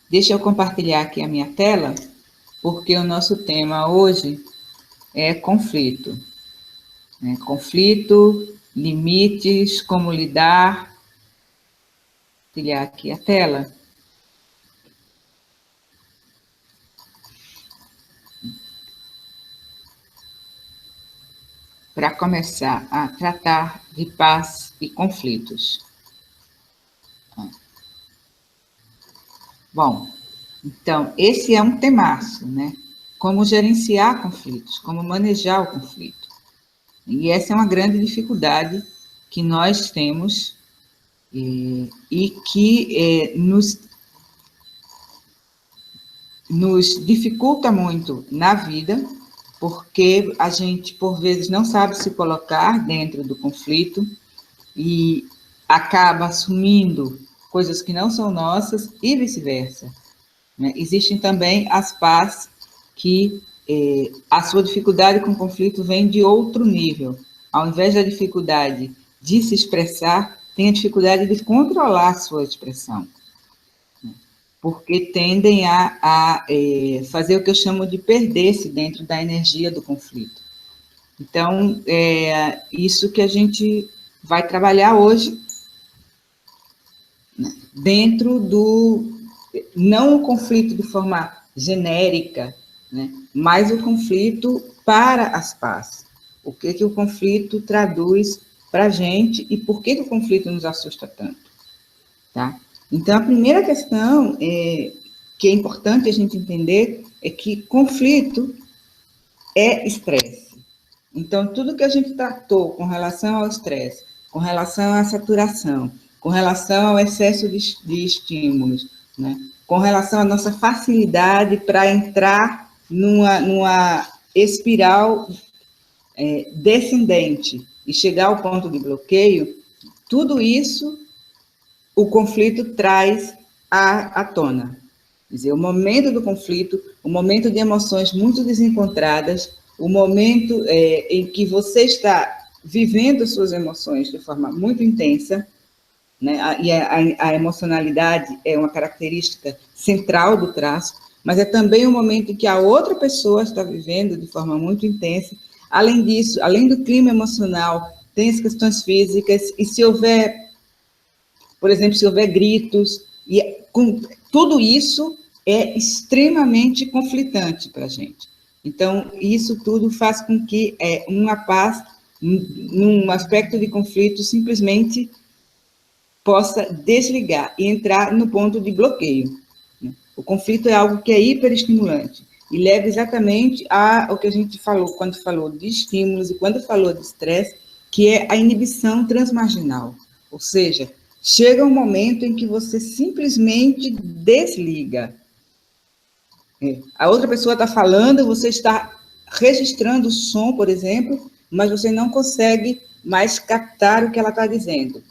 Deixa eu compartilhar aqui a minha tela, porque o nosso tema hoje é conflito. Conflito, limites, como lidar. Compartilhar aqui a tela. Para começar a tratar de paz e conflitos. Bom, então, esse é um temaço, né? Como gerenciar conflitos, como manejar o conflito. E essa é uma grande dificuldade que nós temos e que nos dificulta muito na vida, porque a gente, por vezes, não sabe se colocar dentro do conflito e acaba assumindo coisas que não são nossas e vice-versa. Né? Existem também as pás que a sua dificuldade com o conflito vem de outro nível. Ao invés da dificuldade de se expressar, tem a dificuldade de controlar a sua expressão. Porque tendem a fazer o que eu chamo de perder-se dentro da energia do conflito. Então, é isso que a gente vai trabalhar hoje, né? Dentro do... não o conflito de forma genérica, né? Mas o conflito para as pás. O que o conflito traduz para a gente e por que o conflito nos assusta tanto, tá? Então, a primeira questão que é importante a gente entender é que conflito é estresse. Então, tudo que a gente tratou com relação ao estresse, com relação à saturação, com relação ao excesso de estímulos, né? Com relação à nossa facilidade para entrar numa espiral descendente e chegar ao ponto de bloqueio, tudo isso o conflito traz à tona. Quer dizer, o momento do conflito, o momento de emoções muito desencontradas, o momento em que você está vivendo suas emoções de forma muito intensa, né? E a emocionalidade é uma característica central do traço, mas é também um momento em que a outra pessoa está vivendo de forma muito intensa. Além disso, além do clima emocional, tem as questões físicas, e se houver, por exemplo, se houver gritos, e com tudo isso é extremamente conflitante para a gente. Então, isso tudo faz com que uma paz, num aspecto de conflito, simplesmente possa desligar e entrar no ponto de bloqueio. O conflito é algo que é hiperestimulante e leva exatamente ao que a gente falou quando falou de estímulos e quando falou de estresse, que é a inibição transmarginal, ou seja, chega um momento em que você simplesmente desliga. A outra pessoa está falando, você está registrando o som, por exemplo, mas você não consegue mais captar o que ela está dizendo.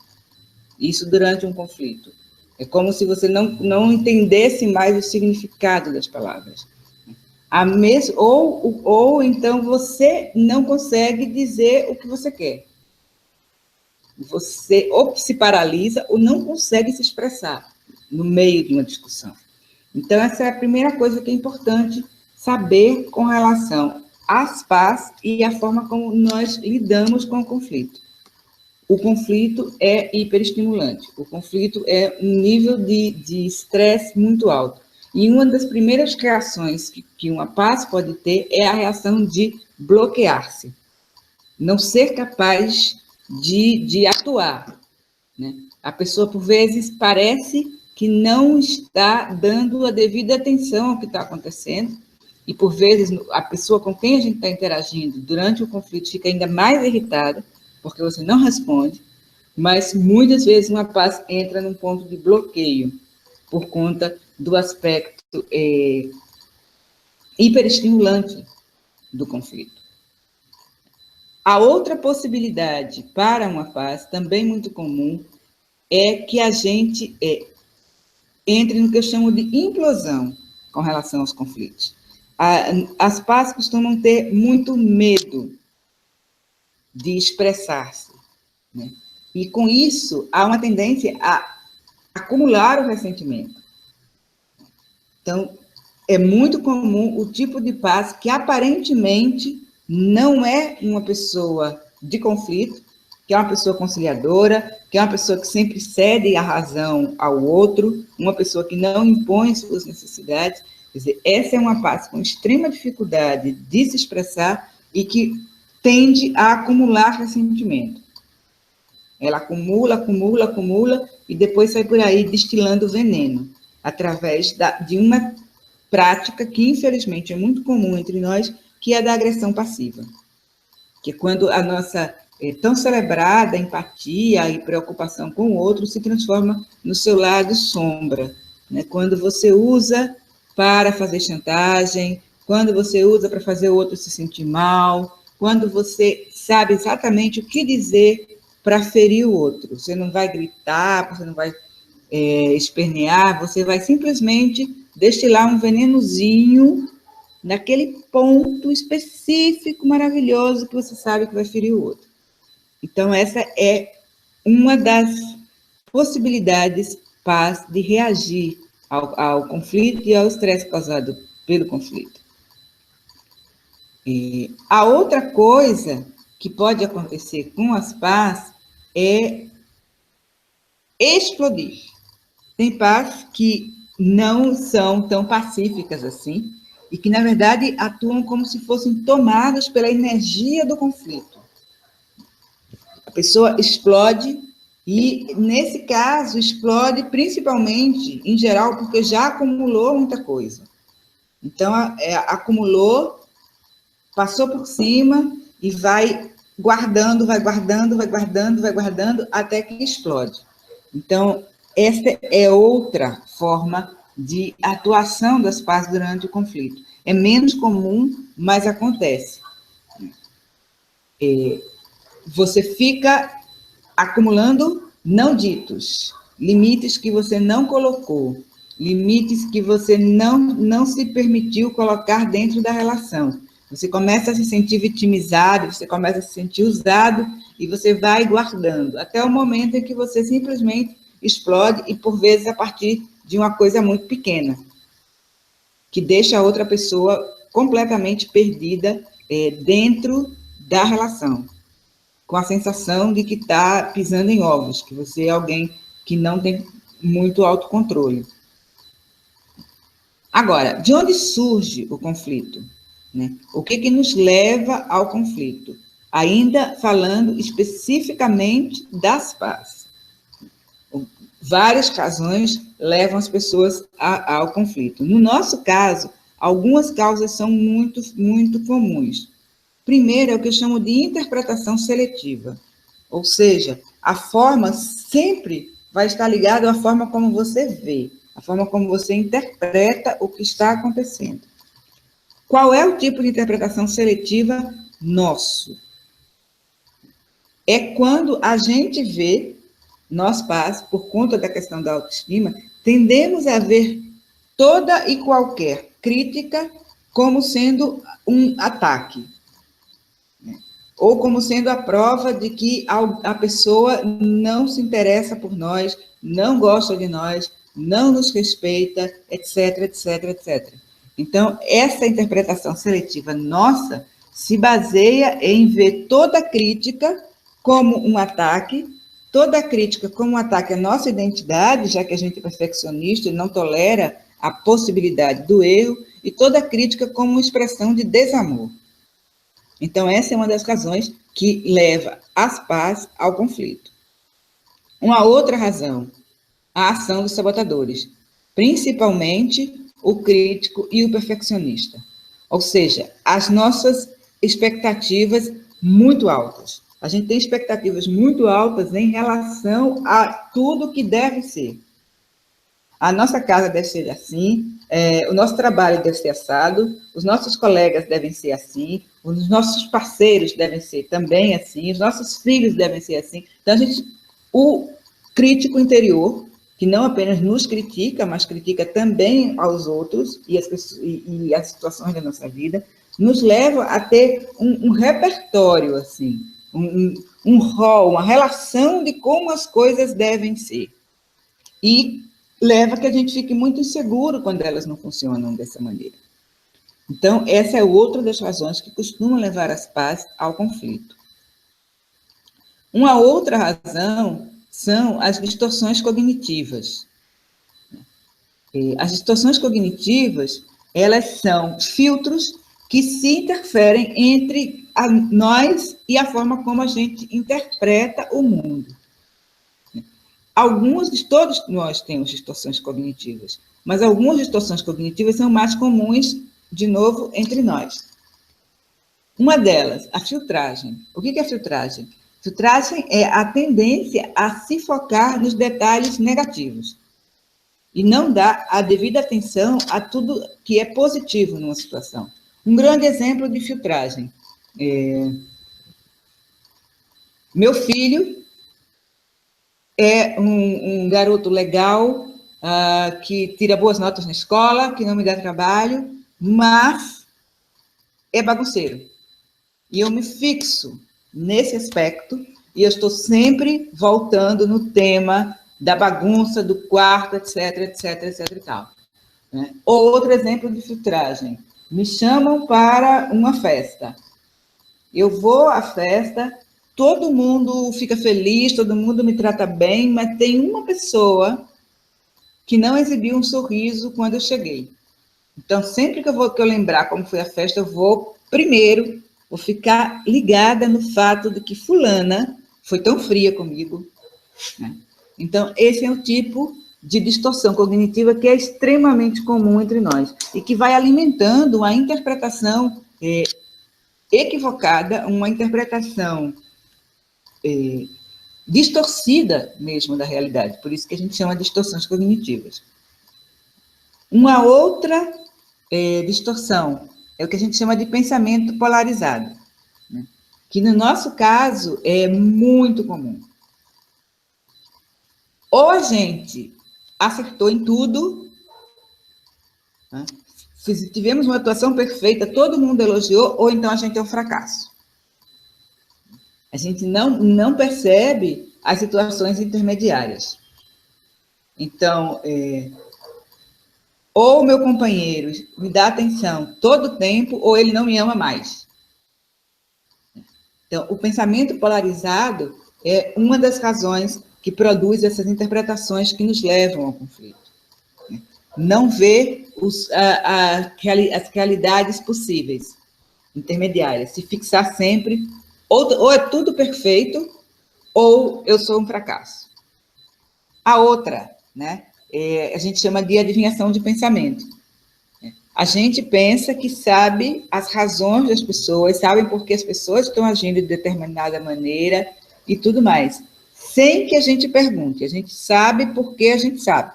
Isso durante um conflito. É como se você não entendesse mais o significado das palavras. Ou então você não consegue dizer o que você quer. Você ou se paralisa ou não consegue se expressar no meio de uma discussão. Então, essa é a primeira coisa que é importante saber com relação às pás e a forma como nós lidamos com o conflito. O conflito é hiperestimulante, o conflito é um nível de estresse muito alto. E uma das primeiras reações que uma paz pode ter é a reação de bloquear-se, não ser capaz de atuar, né? A pessoa, por vezes, parece que não está dando a devida atenção ao que está acontecendo, e, por vezes, a pessoa com quem a gente está interagindo durante o conflito fica ainda mais irritada, porque você não responde, mas muitas vezes uma paz entra num ponto de bloqueio, por conta do aspecto hiperestimulante do conflito. A outra possibilidade para uma paz, também muito comum, é que a gente entre no que eu chamo de implosão com relação aos conflitos. As pás costumam ter muito medo de expressar-se, né? E com isso há uma tendência a acumular o ressentimento. Então, é muito comum o tipo de paz que aparentemente não é uma pessoa de conflito, que é uma pessoa conciliadora, que é uma pessoa que sempre cede a razão ao outro, uma pessoa que não impõe suas necessidades. Quer dizer, essa é uma paz com extrema dificuldade de se expressar e que tende a acumular ressentimento. Ela acumula, acumula, acumula e depois sai por aí destilando veneno, através de uma prática que, infelizmente, é muito comum entre nós, que é a da agressão passiva. Que é quando a nossa tão celebrada empatia e preocupação com o outro se transforma no seu lado sombra, né? Quando você usa para fazer chantagem, quando você usa para fazer o outro se sentir mal, quando você sabe exatamente o que dizer para ferir o outro. Você não vai gritar, você não vai espernear, você vai simplesmente destilar um venenozinho naquele ponto específico, maravilhoso, que você sabe que vai ferir o outro. Então, essa é uma das possibilidades paz de reagir ao conflito e ao estresse causado pelo conflito. E a outra coisa que pode acontecer com as paz é explodir. Tem paz que não são tão pacíficas assim, e que, na verdade, atuam como se fossem tomadas pela energia do conflito. A pessoa explode, e, nesse caso, explode principalmente, em geral, porque já acumulou muita coisa. Então, acumulou, passou por cima e vai guardando, vai guardando, vai guardando, vai guardando, até que explode. Então, esta é outra forma de atuação das pás durante o conflito. É menos comum, mas acontece. Você fica acumulando não ditos, limites que você não colocou, limites que você não se permitiu colocar dentro da relação. Você começa a se sentir vitimizado, você começa a se sentir usado, e você vai guardando, até o momento em que você simplesmente explode, e por vezes a partir de uma coisa muito pequena, que deixa a outra pessoa completamente perdida dentro da relação, com a sensação de que está pisando em ovos, que você é alguém que não tem muito autocontrole. Agora, de onde surge o conflito? Né? O que nos leva ao conflito? Ainda falando especificamente das pás. Várias razões levam as pessoas ao conflito. No nosso caso, algumas causas são muito, muito comuns. Primeiro é o que eu chamo de interpretação seletiva, ou seja, a forma sempre vai estar ligada à forma como você vê, a forma como você interpreta o que está acontecendo. Qual é o tipo de interpretação seletiva nosso? É quando a gente vê, nós pais, por conta da questão da autoestima, tendemos a ver toda e qualquer crítica como sendo um ataque, ou como sendo a prova de que a pessoa não se interessa por nós, não gosta de nós, não nos respeita, etc, etc, etc. Então, essa interpretação seletiva nossa se baseia em ver toda crítica como um ataque, toda crítica como um ataque à nossa identidade, já que a gente é perfeccionista e não tolera a possibilidade do erro, e toda crítica como uma expressão de desamor. Então, essa é uma das razões que leva as pás ao conflito. Uma outra razão, a ação dos sabotadores, principalmente o crítico e o perfeccionista. Ou seja, as nossas expectativas muito altas. A gente tem expectativas muito altas em relação a tudo que deve ser. A nossa casa deve ser assim, o nosso trabalho deve ser assado, os nossos colegas devem ser assim, os nossos parceiros devem ser também assim, os nossos filhos devem ser assim. Então, o crítico interior, que não apenas nos critica, mas critica também aos outros e as situações da nossa vida, nos leva a ter um repertório, assim, um rol, uma relação de como as coisas devem ser. E leva a que a gente fique muito inseguro quando elas não funcionam dessa maneira. Então, essa é outra das razões que costumam levar as pais ao conflito. Uma outra razão são as distorções cognitivas. As distorções cognitivas, elas são filtros que se interferem entre nós e a forma como a gente interpreta o mundo. Todos nós temos distorções cognitivas, mas algumas distorções cognitivas são mais comuns, de novo, entre nós. Uma delas, a filtragem. O que é filtragem? Filtragem é a tendência a se focar nos detalhes negativos e não dar a devida atenção a tudo que é positivo numa situação. Um grande exemplo de filtragem. Meu filho é um garoto legal, que tira boas notas na escola, que não me dá trabalho, mas é bagunceiro. E eu me fixo nesse aspecto e eu estou sempre voltando no tema da bagunça, do quarto, etc, etc, etc e tal. Né? Outro exemplo de filtragem. Me chamam para uma festa. Eu vou à festa, todo mundo fica feliz, todo mundo me trata bem, mas tem uma pessoa que não exibiu um sorriso quando eu cheguei. Então, sempre que eu lembrar como foi a festa, eu vou ficar ligada no fato de que fulana foi tão fria comigo. Né? Então, esse é o tipo de distorção cognitiva que é extremamente comum entre nós e que vai alimentando a interpretação equivocada, uma interpretação distorcida mesmo da realidade. Por isso que a gente chama de distorções cognitivas. Uma outra distorção é o que a gente chama de pensamento polarizado, né? Que no nosso caso é muito comum. Ou a gente acertou em tudo, né? Tivemos uma atuação perfeita, todo mundo elogiou, ou então a gente é um fracasso. A gente não percebe as situações intermediárias. Então, ou o meu companheiro me dá atenção todo o tempo, ou ele não me ama mais. Então, o pensamento polarizado é uma das razões que produz essas interpretações que nos levam ao conflito. Não ver as realidades possíveis, intermediárias, se fixar sempre, ou é tudo perfeito, ou eu sou um fracasso. A outra, né, a gente chama de adivinhação de pensamento. A gente pensa que sabe as razões das pessoas, sabe por que as pessoas estão agindo de determinada maneira e tudo mais, sem que a gente pergunte. A gente sabe porque a gente sabe.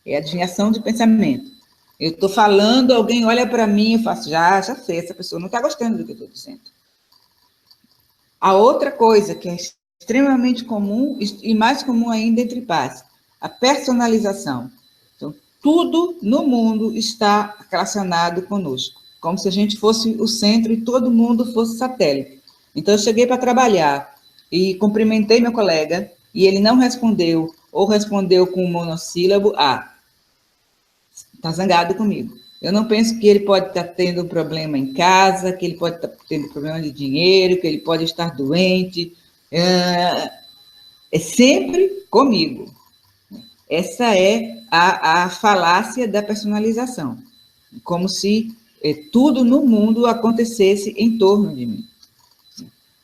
É adivinhação de pensamento. Eu estou falando, alguém olha para mim e faço, já sei, essa pessoa não está gostando do que eu estou dizendo. A outra coisa que é extremamente comum, e mais comum ainda entre pais, a personalização. Então, tudo no mundo está relacionado conosco, como se a gente fosse o centro e todo mundo fosse satélite. Então, eu cheguei para trabalhar e cumprimentei meu colega, e ele não respondeu, ou respondeu com um monossílabo, está zangado comigo. Eu não penso que ele pode estar tendo um problema em casa, que ele pode estar tendo problema de dinheiro, que ele pode estar doente. É sempre comigo. Essa é a falácia da personalização. Como se tudo no mundo acontecesse em torno de mim.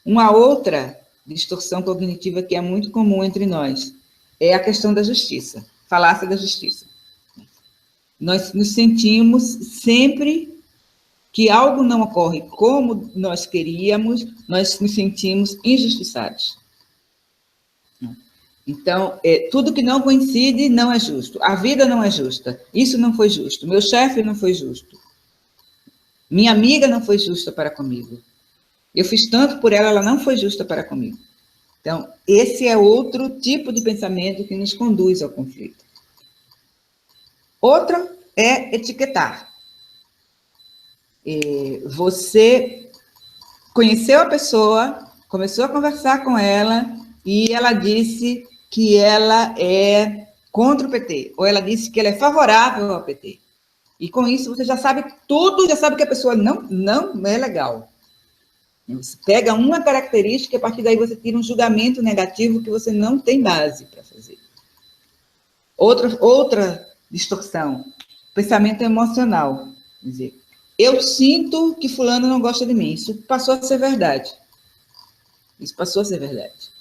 Uma outra distorção cognitiva que é muito comum entre nós é a questão da justiça, falácia da justiça. Nós nos sentimos sempre que algo não ocorre como nós queríamos, nós nos sentimos injustiçados. Então, tudo que não coincide não é justo. A vida não é justa. Isso não foi justo. Meu chefe não foi justo. Minha amiga não foi justa para comigo. Eu fiz tanto por ela, ela não foi justa para comigo. Então, esse é outro tipo de pensamento que nos conduz ao conflito. Outra é etiquetar. Você conheceu a pessoa, começou a conversar com ela e ela disse que ela é contra o PT, ou ela disse que ela é favorável ao PT. E com isso você já sabe tudo, já sabe que a pessoa não é legal. Você pega uma característica e a partir daí você tira um julgamento negativo que você não tem base para fazer. Outra distorção, pensamento emocional. Quer dizer, eu sinto que fulano não gosta de mim. Isso passou a ser verdade. Isso passou a ser verdade.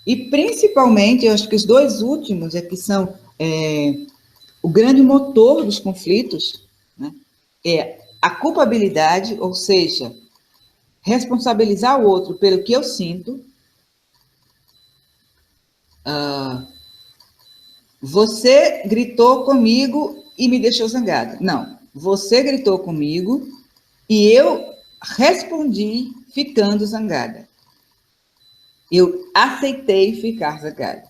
E, principalmente, eu acho que os dois últimos é que são o grande motor dos conflitos, né, é a culpabilidade, ou seja, responsabilizar o outro pelo que eu sinto. Você gritou comigo e me deixou zangada. Não, você gritou comigo e eu respondi ficando zangada. Eu aceitei ficar zangada.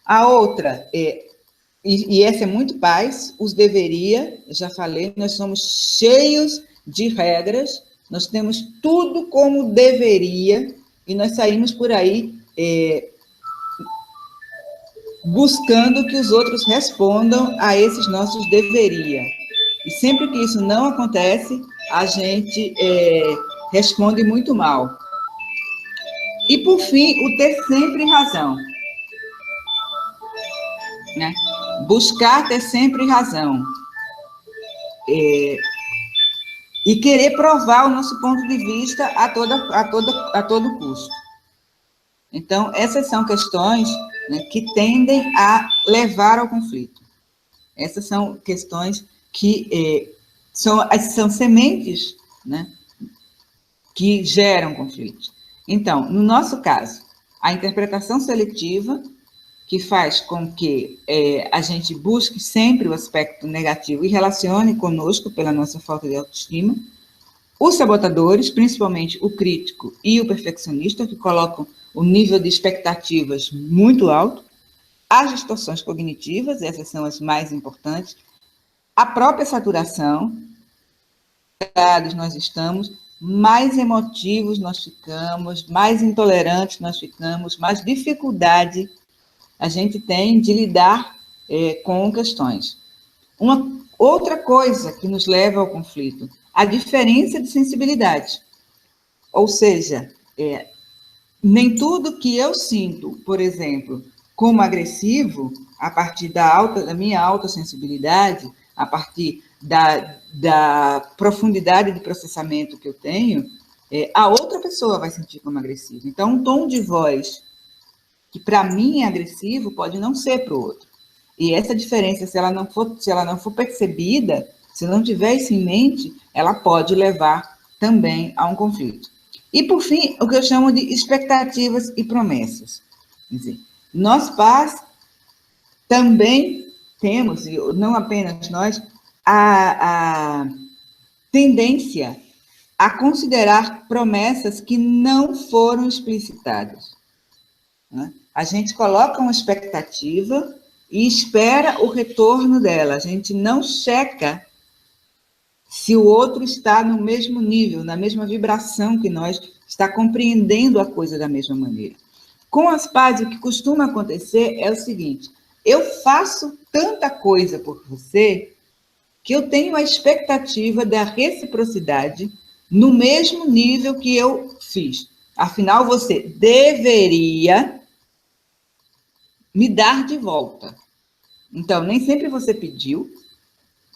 A outra e essa é muito paz, os deveria, já falei, nós somos cheios de regras, nós temos tudo como deveria, e nós saímos por aí buscando que os outros respondam a esses nossos deveria. E sempre que isso não acontece, a gente responde muito mal. E, por fim, o ter sempre razão. Né? Buscar ter sempre razão. E querer provar o nosso ponto de vista a todo custo. Então, essas são questões, né, que tendem a levar ao conflito. Essas são questões que são sementes, né, que geram conflitos. Então, no nosso caso, a interpretação seletiva, que faz com que a gente busque sempre o aspecto negativo e relacione conosco pela nossa falta de autoestima. Os sabotadores, principalmente o crítico e o perfeccionista, que colocam o nível de expectativas muito alto. As distorções cognitivas, essas são as mais importantes. A própria saturação, nós estamos, mais emotivos nós ficamos, mais intolerantes nós ficamos, mais dificuldade a gente tem de lidar com questões. Uma outra coisa que nos leva ao conflito, a diferença de sensibilidade. Ou seja, nem tudo que eu sinto, por exemplo, como agressivo, a partir da minha alta sensibilidade, a partir da profundidade de processamento que eu tenho, a outra pessoa vai sentir como agressivo. Então, um tom de voz que para mim é agressivo pode não ser para o outro. E essa diferença, se ela não for percebida, se não tiver isso em mente, ela pode levar também a um conflito. E, por fim, o que eu chamo de expectativas e promessas. Quer dizer, nós pais também temos, e não apenas nós, a tendência a considerar promessas que não foram explicitadas. Né? A gente coloca uma expectativa e espera o retorno dela. A gente não checa se o outro está no mesmo nível, na mesma vibração que nós, está compreendendo a coisa da mesma maneira. Com as pais, o que costuma acontecer é o seguinte: eu faço tanta coisa por você que eu tenho a expectativa da reciprocidade no mesmo nível que eu fiz. Afinal, você deveria me dar de volta. Então, nem sempre você pediu,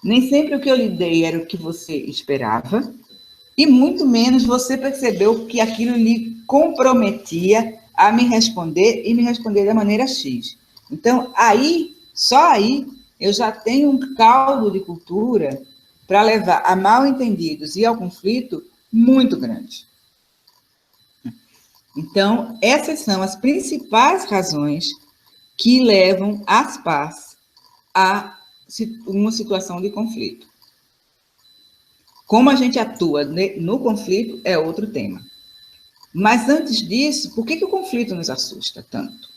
nem sempre o que eu lhe dei era o que você esperava, e muito menos você percebeu que aquilo lhe comprometia a me responder e me responder da maneira X. Então, só aí, eu já tenho um caldo de cultura para levar a mal-entendidos e ao conflito muito grande. Então, essas são as principais razões que levam as pais a uma situação de conflito. Como a gente atua no conflito é outro tema. Mas antes disso, por que o conflito nos assusta tanto?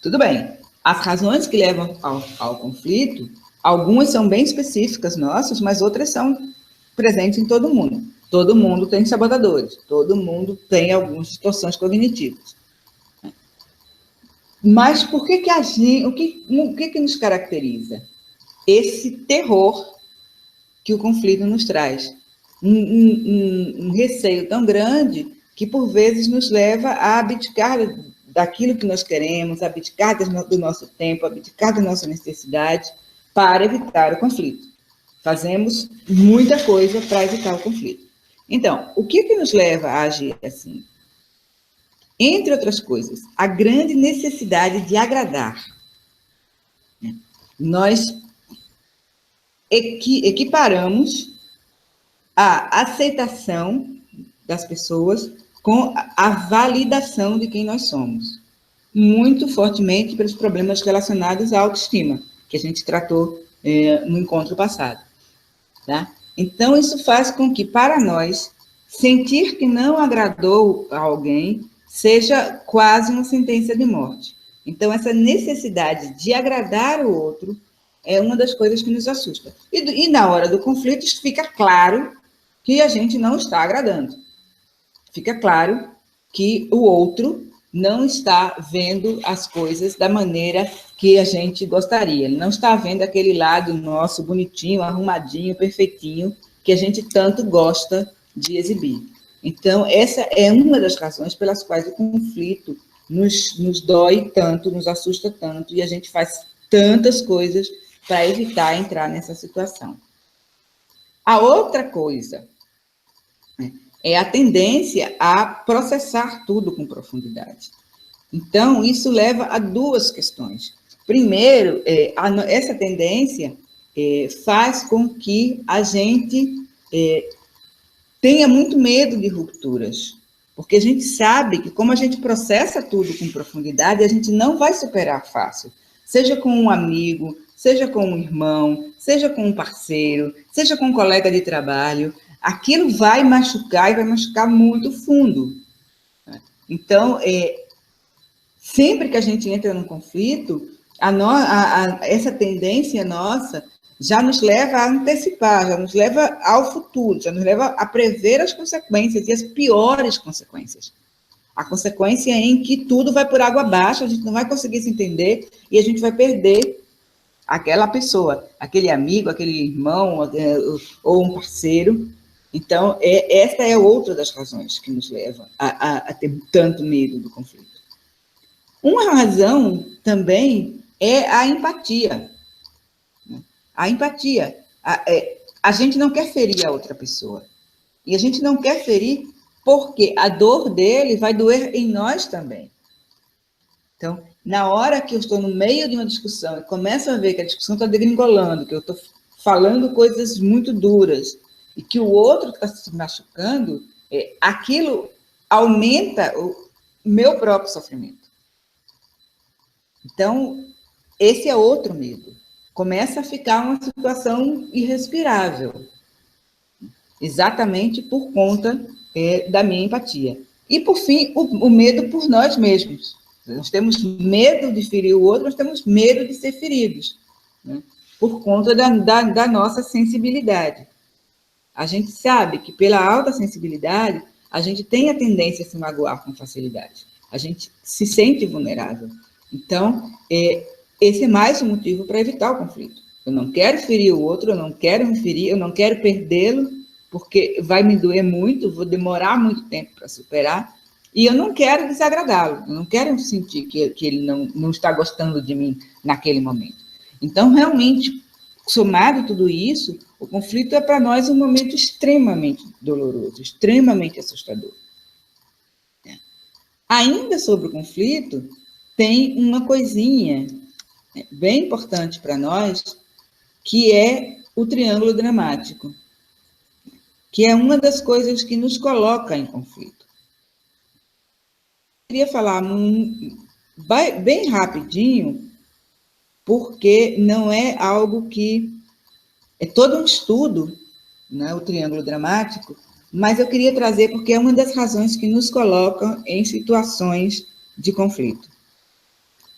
Tudo bem, as razões que levam ao conflito, algumas são bem específicas nossas, mas outras são presentes em todo mundo. Todo mundo tem sabotadores, todo mundo tem algumas distorções cognitivas. Mas por que que a gente, o que nos caracteriza? Esse terror que o conflito nos traz. Um receio tão grande que, por vezes, nos leva a abdicar daquilo que nós queremos, abdicar do nosso tempo, abdicar da nossa necessidade para evitar o conflito. Fazemos muita coisa para evitar o conflito. Então, o que nos leva a agir assim? Entre outras coisas, a grande necessidade de agradar. Nós equiparamos a aceitação das pessoas com a validação de quem nós somos, muito fortemente pelos problemas relacionados à autoestima, que a gente tratou no encontro passado. Tá? Então, isso faz com que, para nós, sentir que não agradou a alguém seja quase uma sentença de morte. Então, essa necessidade de agradar o outro é uma das coisas que nos assusta. E na hora do conflito, fica claro que a gente não está agradando. Fica claro que o outro não está vendo as coisas da maneira que a gente gostaria. Ele não está vendo aquele lado nosso, bonitinho, arrumadinho, perfeitinho, que a gente tanto gosta de exibir. Então, essa é uma das razões pelas quais o conflito nos dói tanto, nos assusta tanto, e a gente faz tantas coisas para evitar entrar nessa situação. A outra coisa é a tendência a processar tudo com profundidade. Então, isso leva a duas questões. Primeiro, essa tendência faz com que a gente tenha muito medo de rupturas, porque a gente sabe que, como a gente processa tudo com profundidade, a gente não vai superar fácil, seja com um amigo, seja com um irmão, seja com um parceiro, seja com um colega de trabalho, aquilo vai machucar e vai machucar muito fundo. Então, sempre que a gente entra num conflito, essa tendência nossa já nos leva a antecipar, já nos leva ao futuro, já nos leva a prever as consequências, e as piores consequências. A consequência em que tudo vai por água abaixo, a gente não vai conseguir se entender, e a gente vai perder aquela pessoa, aquele amigo, aquele irmão, ou um parceiro. Então, esta é outra das razões que nos leva a ter tanto medo do conflito. Uma razão também é a empatia. A empatia. A gente não quer ferir a outra pessoa. E a gente não quer ferir porque a dor dele vai doer em nós também. Então, na hora que eu estou no meio de uma discussão e começo a ver que a discussão está degringolando, que eu estou falando coisas muito duras e que o outro está se machucando, aquilo aumenta o meu próprio sofrimento. Então, esse é outro medo. Começa a ficar uma situação irrespirável, exatamente por conta da minha empatia. E, por fim, o medo por nós mesmos. Nós temos medo de ferir o outro, nós temos medo de ser feridos, né? Por conta da nossa sensibilidade. A gente sabe que, pela alta sensibilidade, a gente tem a tendência a se magoar com facilidade. A gente se sente vulnerável. Então, esse é mais um motivo para evitar o conflito. Eu não quero ferir o outro, eu não quero me ferir, eu não quero perdê-lo, porque vai me doer muito, vou demorar muito tempo para superar, e eu não quero desagradá-lo, eu não quero sentir que ele não está gostando de mim naquele momento. Então, realmente, somado tudo isso, o conflito é para nós um momento extremamente doloroso, extremamente assustador. Ainda sobre o conflito, tem uma coisinha bem importante para nós, que é o triângulo dramático, que é uma das coisas que nos coloca em conflito. Eu queria falar bem rapidinho, porque não é algo que... É todo um estudo, né, o triângulo dramático, mas eu queria trazer porque é uma das razões que nos colocam em situações de conflito.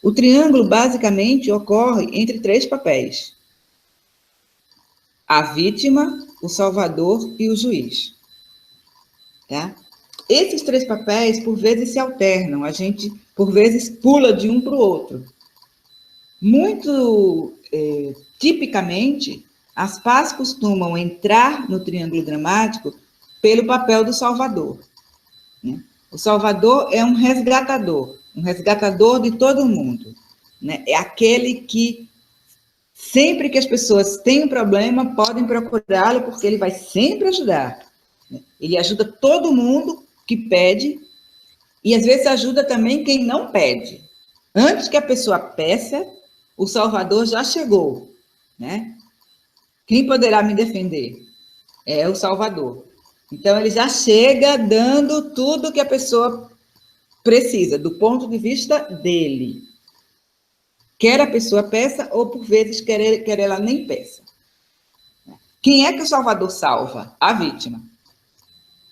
O triângulo, basicamente, ocorre entre 3 papéis: a vítima, o salvador e o juiz. Tá? esses três papéis, por vezes, se alternam. A gente, por vezes, pula de um para o outro. Muito tipicamente, as pás costumam entrar no triângulo dramático pelo papel do salvador, né? O salvador é um resgatador de todo mundo, né? É aquele que, sempre que as pessoas têm um problema, podem procurá-lo, porque ele vai sempre ajudar, né? Ele ajuda todo mundo que pede, e às vezes ajuda também quem não pede. Antes que a pessoa peça, o Salvador já chegou, né? Quem poderá me defender? É o Salvador. Então, ele já chega dando tudo que a pessoa precisa, do ponto de vista dele. Quer a pessoa peça, ou por vezes quer ela nem peça. Quem é que o Salvador salva? A vítima.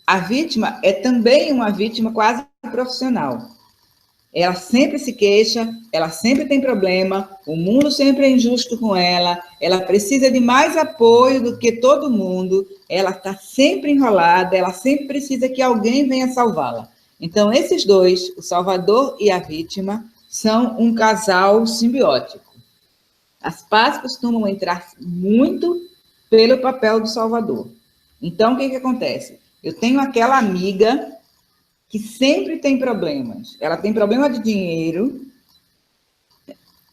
A vítima é também uma vítima quase profissional. Ela sempre se queixa, ela sempre tem problema, o mundo sempre é injusto com ela precisa de mais apoio do que todo mundo, ela está sempre enrolada, ela sempre precisa que alguém venha salvá-la. Então, esses dois, o salvador e a vítima, são um casal simbiótico. As pás costumam entrar muito pelo papel do salvador. Então, o que acontece? Eu tenho aquela amiga que sempre tem problemas. Ela tem problema de dinheiro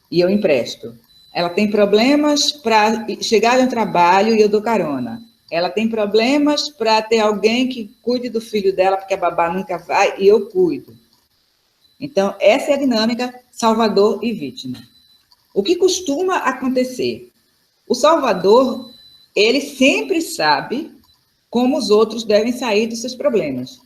e eu empresto. Ela tem problemas para chegar no trabalho e eu dou carona. Ela tem problemas para ter alguém que cuide do filho dela, porque a babá nunca vai, e eu cuido. Então, essa é a dinâmica salvador e vítima. O que costuma acontecer? O salvador, ele sempre sabe como os outros devem sair dos seus problemas.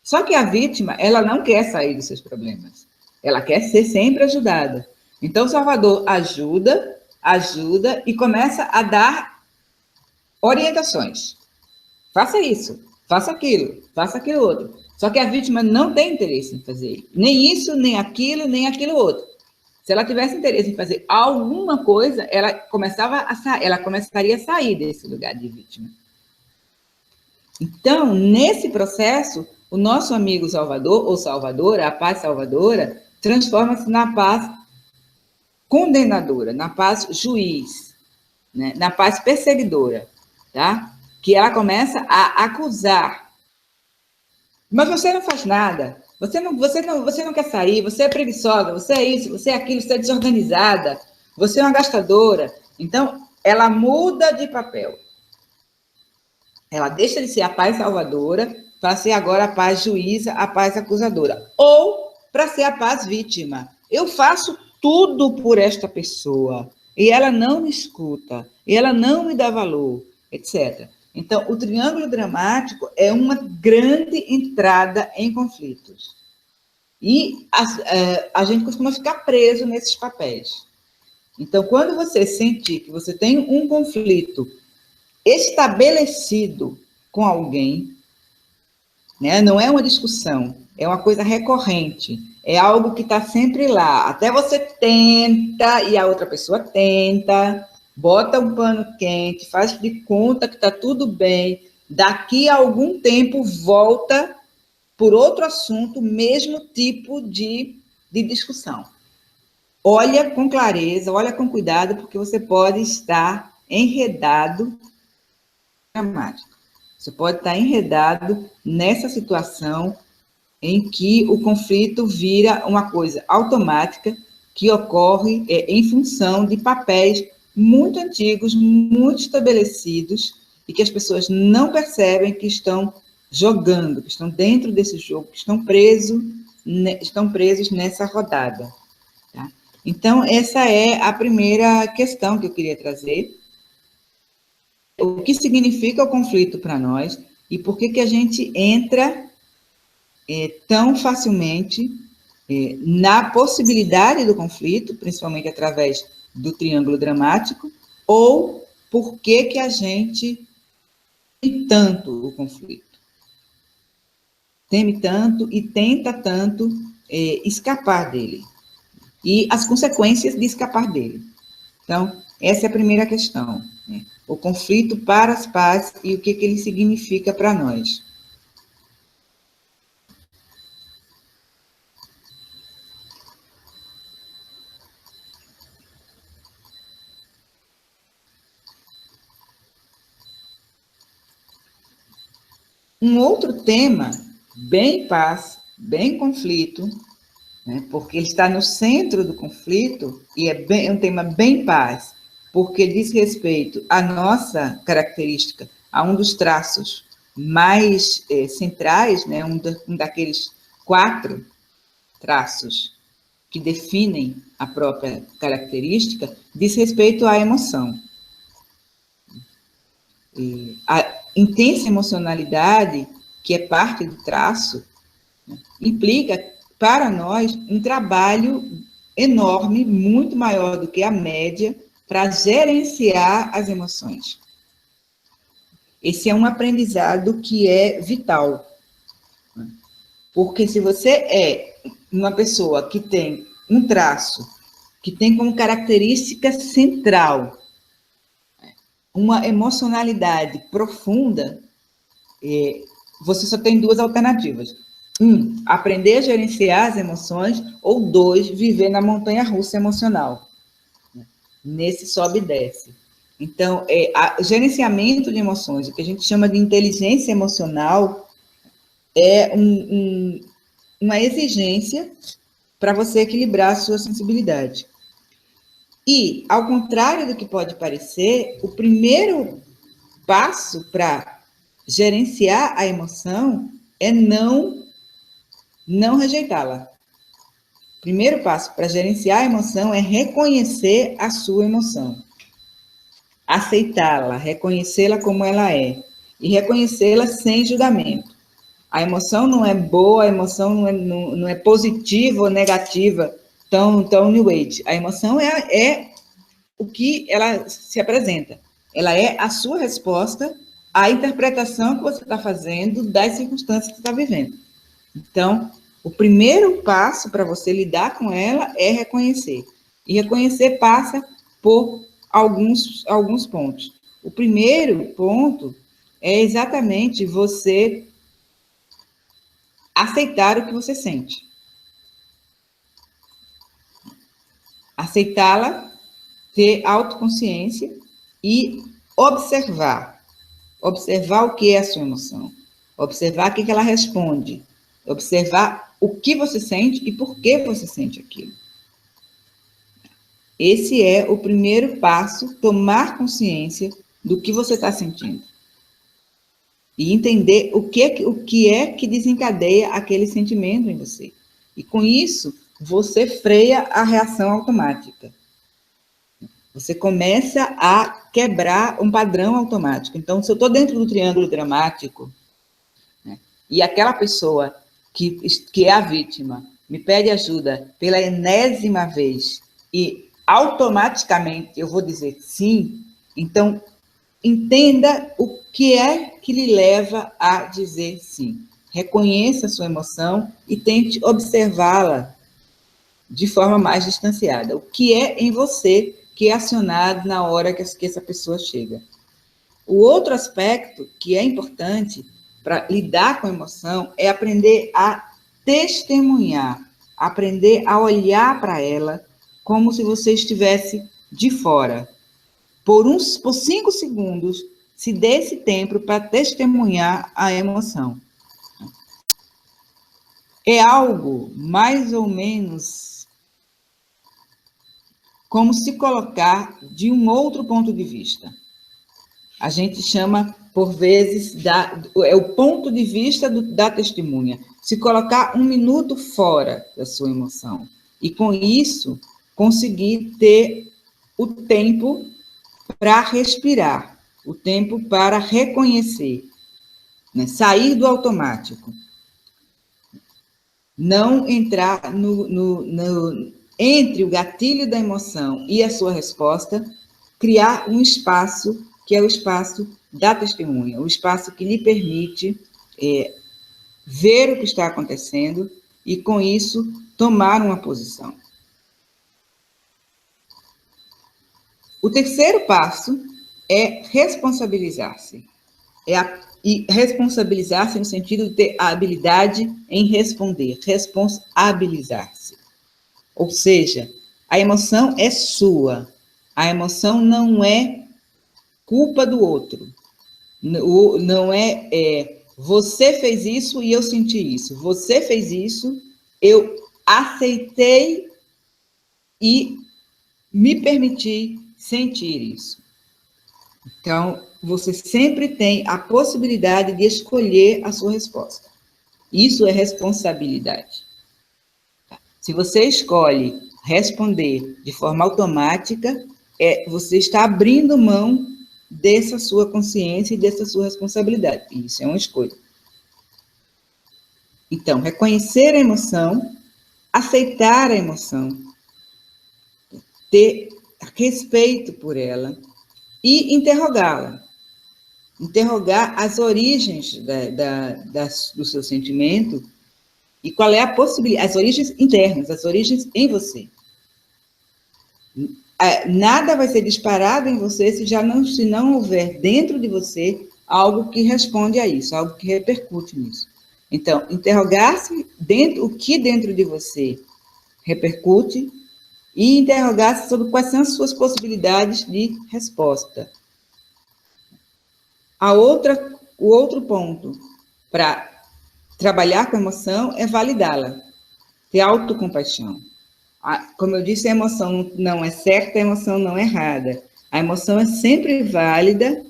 Só que a vítima, ela não quer sair dos seus problemas. Ela quer ser sempre ajudada. Então, o Salvador ajuda e começa a dar orientações. Faça isso, faça aquilo outro. Só que a vítima não tem interesse em fazer nem isso, nem aquilo outro. Se ela tivesse interesse em fazer alguma coisa, ela começaria a sair desse lugar de vítima. Então, nesse processo, o nosso amigo salvador ou salvadora, a paz salvadora, transforma-se na paz condenadora, na paz juiz, né? Na paz perseguidora, tá? Que ela começa a acusar. Mas você não faz nada, você não quer sair, você é preguiçosa, você é isso, você é aquilo, você é desorganizada, você é uma gastadora. Então, ela muda de papel. Ela deixa de ser a paz salvadora para ser agora a paz juíza, a paz acusadora. Ou para ser a paz vítima. Eu faço tudo por esta pessoa e ela não me escuta, e ela não me dá valor, etc. Então, o triângulo dramático é uma grande entrada em conflitos. E a gente costuma ficar preso nesses papéis. Então, quando você sentir que você tem um conflito estabelecido com alguém, né? Não é uma discussão, é uma coisa recorrente, é algo que está sempre lá. Até você tenta e a outra pessoa tenta, bota um pano quente, faz de conta que está tudo bem, daqui a algum tempo volta por outro assunto, mesmo tipo de discussão. Olha com clareza, olha com cuidado, porque você pode estar enredado dramático. Você pode estar enredado nessa situação em que o conflito vira uma coisa automática que ocorre em função de papéis muito antigos, muito estabelecidos, e que as pessoas não percebem que estão jogando, que estão dentro desse jogo, que estão presos nessa rodada. Tá? Então, essa é a primeira questão que eu queria trazer. O que significa o conflito para nós e por que a gente entra tão facilmente na possibilidade do conflito, principalmente através do triângulo dramático, ou por que a gente teme tanto o conflito. Teme tanto e tenta tanto escapar dele. E as consequências de escapar dele. Então, essa é a primeira questão, né? O conflito para as paz e o que ele significa para nós. Um outro tema, bem paz, bem conflito, né, porque ele está no centro do conflito, e é um tema bem paz, porque diz respeito à nossa característica, a um dos traços mais centrais, né, um daqueles 4 traços que definem a própria característica, diz respeito à emoção. E a intensa emocionalidade, que é parte do traço, né, implica para nós um trabalho enorme, muito maior do que a média, para gerenciar as emoções. Esse é um aprendizado que é vital. Porque se você é uma pessoa que tem um traço, que tem como característica central uma emocionalidade profunda, você só tem 2 alternativas. 1, aprender a gerenciar as emoções, ou 2, viver na montanha-russa emocional. Nesse sobe e desce. Então, gerenciamento de emoções, o que a gente chama de inteligência emocional, é uma exigência para você equilibrar a sua sensibilidade. E, ao contrário do que pode parecer, o primeiro passo para gerenciar a emoção é não rejeitá-la. O primeiro passo para gerenciar a emoção é reconhecer a sua emoção. Aceitá-la, reconhecê-la como ela é. E reconhecê-la sem julgamento. A emoção não é boa, a emoção não é positiva ou negativa, tão New Age. A emoção é o que ela se apresenta. Ela é a sua resposta à interpretação que você está fazendo das circunstâncias que você está vivendo. Então, o primeiro passo para você lidar com ela é reconhecer. E reconhecer passa por alguns pontos. O primeiro ponto é exatamente você aceitar o que você sente. Aceitá-la, ter autoconsciência e observar. Observar o que é a sua emoção. Observar o que ela responde. Observar o que você sente e por que você sente aquilo. Esse é o primeiro passo, tomar consciência do que você está sentindo. E entender o que é que desencadeia aquele sentimento em você. E com isso, você freia a reação automática. Você começa a quebrar um padrão automático. Então, se eu estou dentro do triângulo dramático, né, e aquela pessoa que é a vítima me pede ajuda pela enésima vez e automaticamente eu vou dizer sim, então entenda o que é que lhe leva a dizer sim. Reconheça a sua emoção e tente observá-la de forma mais distanciada. O que é em você que é acionado na hora que essa pessoa chega. O outro aspecto que é importante para lidar com a emoção é aprender a testemunhar, aprender a olhar para ela como se você estivesse de fora. Por 5 segundos, se dê esse tempo para testemunhar a emoção. É algo mais ou menos como se colocar de um outro ponto de vista. A gente chama, por vezes, é o ponto de vista da testemunha. Se colocar 1 minuto fora da sua emoção. E, com isso, conseguir ter o tempo para respirar, o tempo para reconhecer, né? Sair do automático. Não entrar entre o gatilho da emoção e a sua resposta, criar um espaço que é o espaço da testemunha, o espaço que lhe permite ver o que está acontecendo e, com isso, tomar uma posição. O terceiro passo é responsabilizar-se. E responsabilizar-se no sentido de ter a habilidade em responder, responsabilizar-se. Ou seja, a emoção é sua, a emoção não é culpa do outro, não é Você fez isso e eu senti isso. Você fez isso, eu aceitei e me permiti sentir isso. Então, você sempre tem a possibilidade de escolher a sua resposta. Isso é responsabilidade. Se você escolhe responder de forma automática, você está abrindo mão dessa sua consciência e dessa sua responsabilidade. Isso é uma escolha. Então, reconhecer a emoção, aceitar a emoção, ter respeito por ela e interrogá-la. Interrogar as origens do seu sentimento e qual é a possibilidade, as origens internas, as origens em você. Nada vai ser disparado em você se não houver dentro de você algo que responde a isso, algo que repercute nisso. Então, interrogar-se o que dentro de você repercute e interrogar-se sobre quais são as suas possibilidades de resposta. O outro ponto para trabalhar com a emoção é validá-la, ter autocompaixão. Como eu disse, a emoção não é certa, a emoção não é errada. A emoção é sempre válida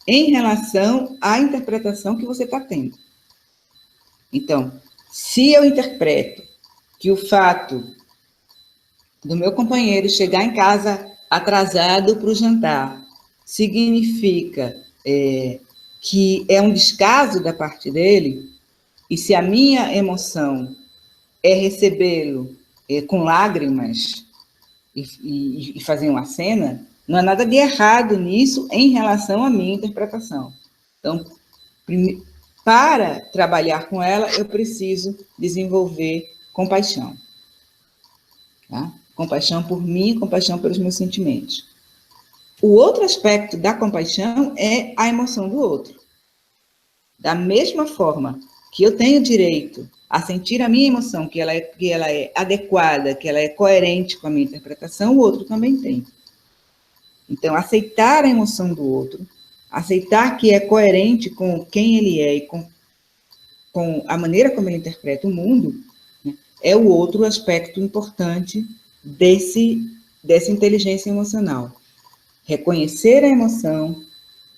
em relação à interpretação que você está tendo. Então, se eu interpreto que o fato do meu companheiro chegar em casa atrasado para o jantar significa que é um descaso da parte dele, e se a minha emoção é recebê-lo com lágrimas e fazer uma cena, não há nada de errado nisso em relação à minha interpretação. Então, para trabalhar com ela, eu preciso desenvolver compaixão. Tá? Compaixão por mim, compaixão pelos meus sentimentos. O outro aspecto da compaixão é a emoção do outro. Da mesma forma que eu tenho direito a sentir a minha emoção, que ela é adequada, que ela é coerente com a minha interpretação, o outro também tem. Então, aceitar a emoção do outro, aceitar que é coerente com quem ele é e com a maneira como ele interpreta o mundo, né, é o outro aspecto importante dessa inteligência emocional. Reconhecer a emoção,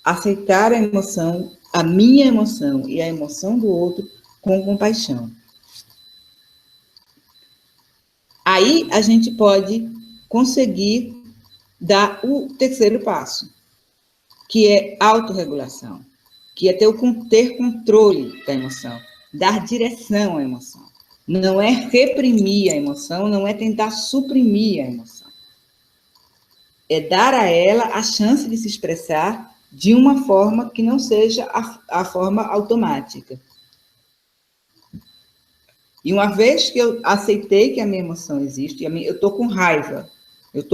aceitar a emoção, a minha emoção e a emoção do outro com compaixão. Aí a gente pode conseguir dar o terceiro passo, que é autorregulação, que é ter controle da emoção, dar direção à emoção. Não é reprimir a emoção, não é tentar suprimir a emoção. É dar a ela a chance de se expressar de uma forma que não seja a forma automática. E uma vez que eu aceitei que a minha emoção existe, eu estou com raiva, eu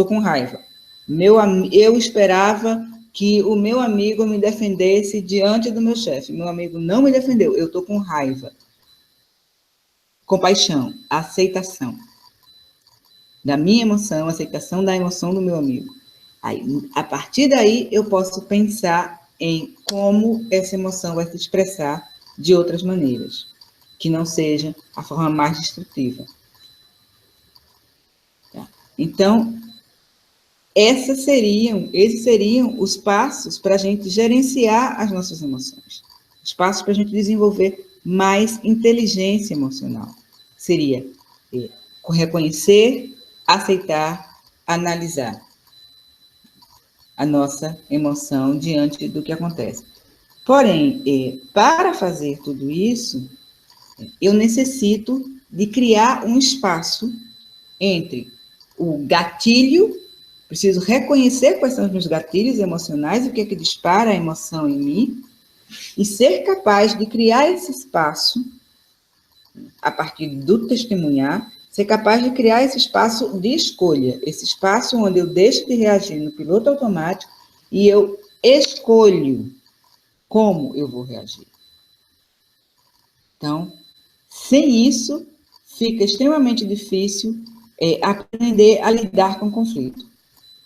esperava que o meu amigo me defendesse diante do meu chefe, meu amigo não me defendeu, eu estou com raiva. Compaixão, aceitação da minha emoção, aceitação da emoção do meu amigo. Aí, a partir daí, eu posso pensar em como essa emoção vai se expressar de outras maneiras, que não seja a forma mais destrutiva. Tá? Então, esses seriam os passos para a gente gerenciar as nossas emoções. Os passos para a gente desenvolver mais inteligência emocional. Seria reconhecer, aceitar, analisar a nossa emoção diante do que acontece. Porém, para fazer tudo isso, eu necessito de criar um espaço entre o gatilho, preciso reconhecer quais são os meus gatilhos emocionais, o que é que dispara a emoção em mim, e ser capaz de criar esse espaço, a partir do testemunhar, ser capaz de criar esse espaço de escolha, esse espaço onde eu deixo de reagir no piloto automático e eu escolho como eu vou reagir. Então, sem isso, fica extremamente difícil aprender a lidar com o conflito.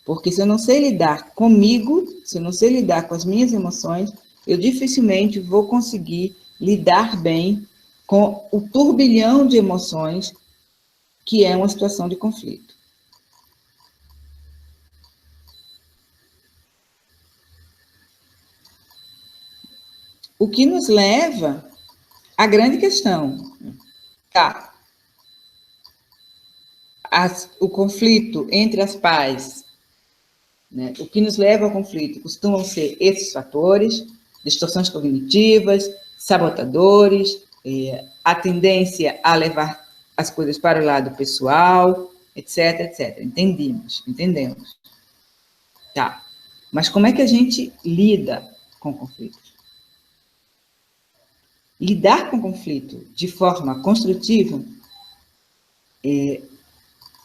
Porque se eu não sei lidar comigo, se eu não sei lidar com as minhas emoções, eu dificilmente vou conseguir lidar bem com o turbilhão de emoções que é uma situação de conflito. O que nos leva à grande questão. Tá. O conflito entre as pais, né? O que nos leva ao conflito costumam ser esses fatores, distorções cognitivas, sabotadores, a tendência a levar as coisas para o lado pessoal, etc, etc. Entendemos. Tá. Mas como é que a gente lida com conflitos? Lidar com conflito de forma construtiva,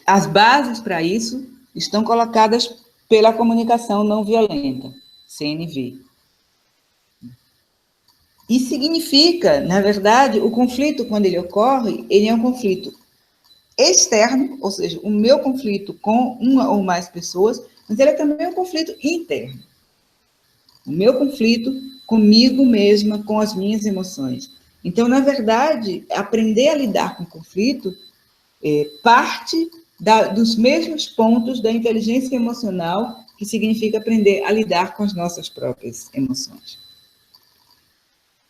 as bases para isso estão colocadas pela comunicação não violenta, CNV. E significa, na verdade, o conflito, quando ele ocorre, ele é um conflito externo, ou seja, o meu conflito com uma ou mais pessoas, mas ele é também um conflito interno. O meu conflito comigo mesma, com as minhas emoções. Então, na verdade, aprender a lidar com o conflito parte dos mesmos pontos da inteligência emocional, que significa aprender a lidar com as nossas próprias emoções.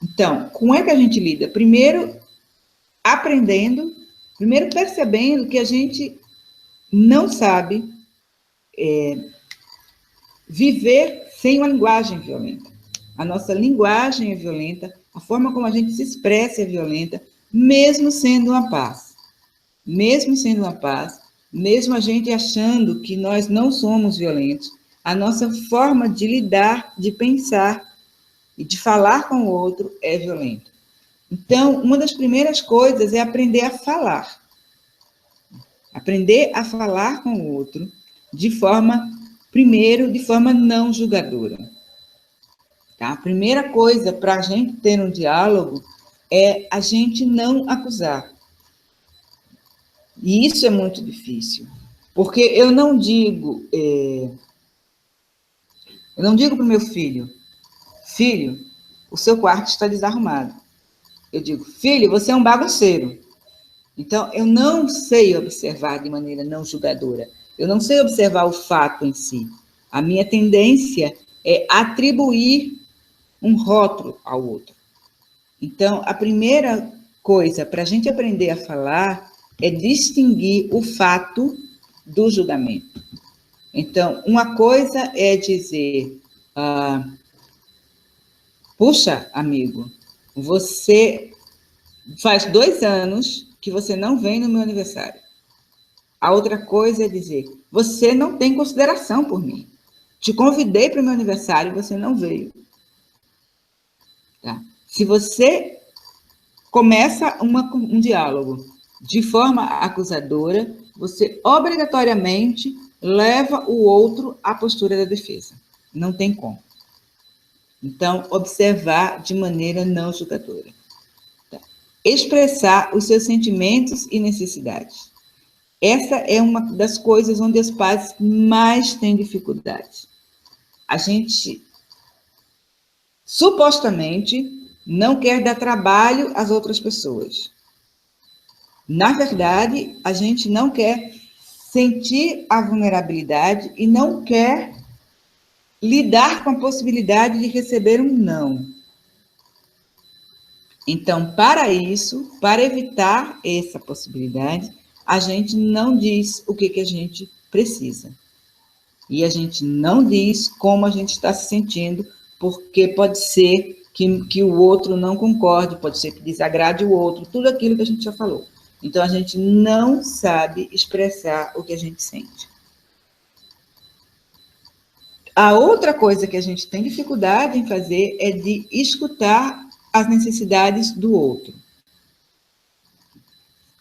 Então, como é que a gente lida? Primeiro, percebendo que a gente não sabe viver sem uma linguagem violenta. A nossa linguagem é violenta, a forma como a gente se expressa é violenta, mesmo sendo uma paz. Mesmo sendo uma paz, mesmo a gente achando que nós não somos violentos, a nossa forma de lidar, de pensar e de falar com o outro é violenta. Então, uma das primeiras coisas é aprender a falar. Aprender a falar com o outro primeiro, de forma não julgadora. Tá? A primeira coisa para a gente ter um diálogo é a gente não acusar. E isso é muito difícil, porque eu não digo para o meu filho, o seu quarto está desarrumado. Eu digo, filho, você é um bagunceiro. Então, eu não sei observar de maneira não julgadora. Eu não sei observar o fato em si. A minha tendência é atribuir um rótulo ao outro. Então, a primeira coisa para a gente aprender a falar é distinguir o fato do julgamento. Então, uma coisa é dizer, puxa, amigo, você faz 2 anos que você não vem no meu aniversário. A outra coisa é dizer, você não tem consideração por mim. Te convidei para o meu aniversário e você não veio. Tá? Se você começa um diálogo de forma acusadora, você obrigatoriamente leva o outro à postura da defesa. Não tem como. Então, observar de maneira não julgadora. Tá? Expressar os seus sentimentos e necessidades. Essa é uma das coisas onde os pais mais têm dificuldade. A gente, supostamente, não quer dar trabalho às outras pessoas. Na verdade, a gente não quer sentir a vulnerabilidade e não quer lidar com a possibilidade de receber um não. Então, para isso, para evitar essa possibilidade, a gente não diz o que a gente precisa. E a gente não diz como a gente está se sentindo, porque pode ser que o outro não concorde, pode ser que desagrade o outro, tudo aquilo que a gente já falou. Então, a gente não sabe expressar o que a gente sente. A outra coisa que a gente tem dificuldade em fazer é de escutar as necessidades do outro.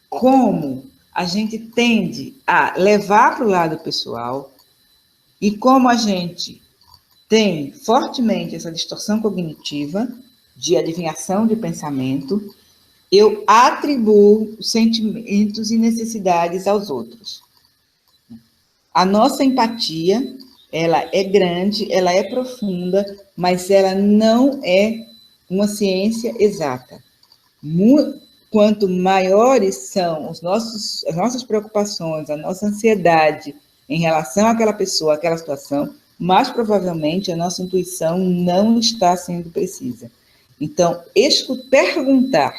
Como a gente tende a levar para o lado pessoal e como a gente tem fortemente essa distorção cognitiva de adivinhação de pensamento, eu atribuo sentimentos e necessidades aos outros. A nossa empatia, ela é grande, ela é profunda, mas ela não é uma ciência exata. Quanto maiores são as nossas preocupações, a nossa ansiedade em relação àquela pessoa, àquela situação, mais provavelmente a nossa intuição não está sendo precisa. Então, perguntar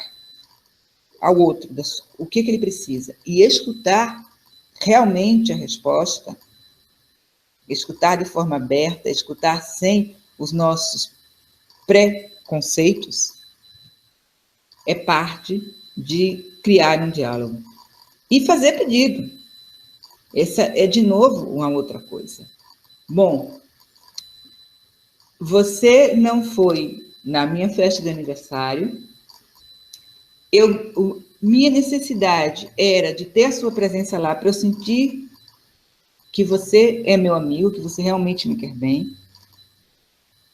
ao outro o que ele precisa e escutar realmente a resposta, escutar de forma aberta, escutar sem os nossos preconceitos, é parte de criar um diálogo. E fazer pedido. Essa é, de novo, uma outra coisa. Bom, você não foi na minha festa de aniversário. Minha necessidade era de ter a sua presença lá para eu sentir que você é meu amigo, que você realmente me quer bem.